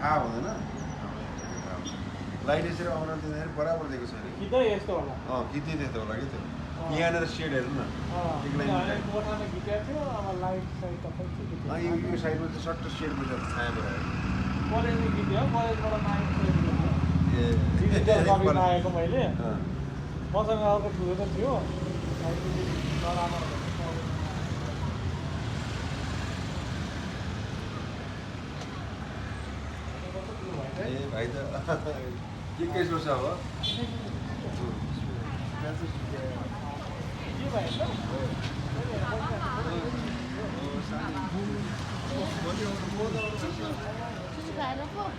थाहा हुँदैन लाइट यसरी आउन दिँदाखेरि बराबर दिएको छैन खिच्दै यस्तो होला खिच्दै त्यस्तो होला कि त्यो यहाँनिर सेड हेर्नु न एक लाइन कोठामा खिचेको थियो अब लाइट साइड त खै यो साइडमा चाहिँ सट्ट सेड मिलेर छाया भएर कलेजले खिच्यो कलेजबाट नाइट ए डिजिटल कपीमा आएको मैले मसँग अर्को ठुलो त थियो ए भाइ त 21 वर्ष हो Vai, não vou.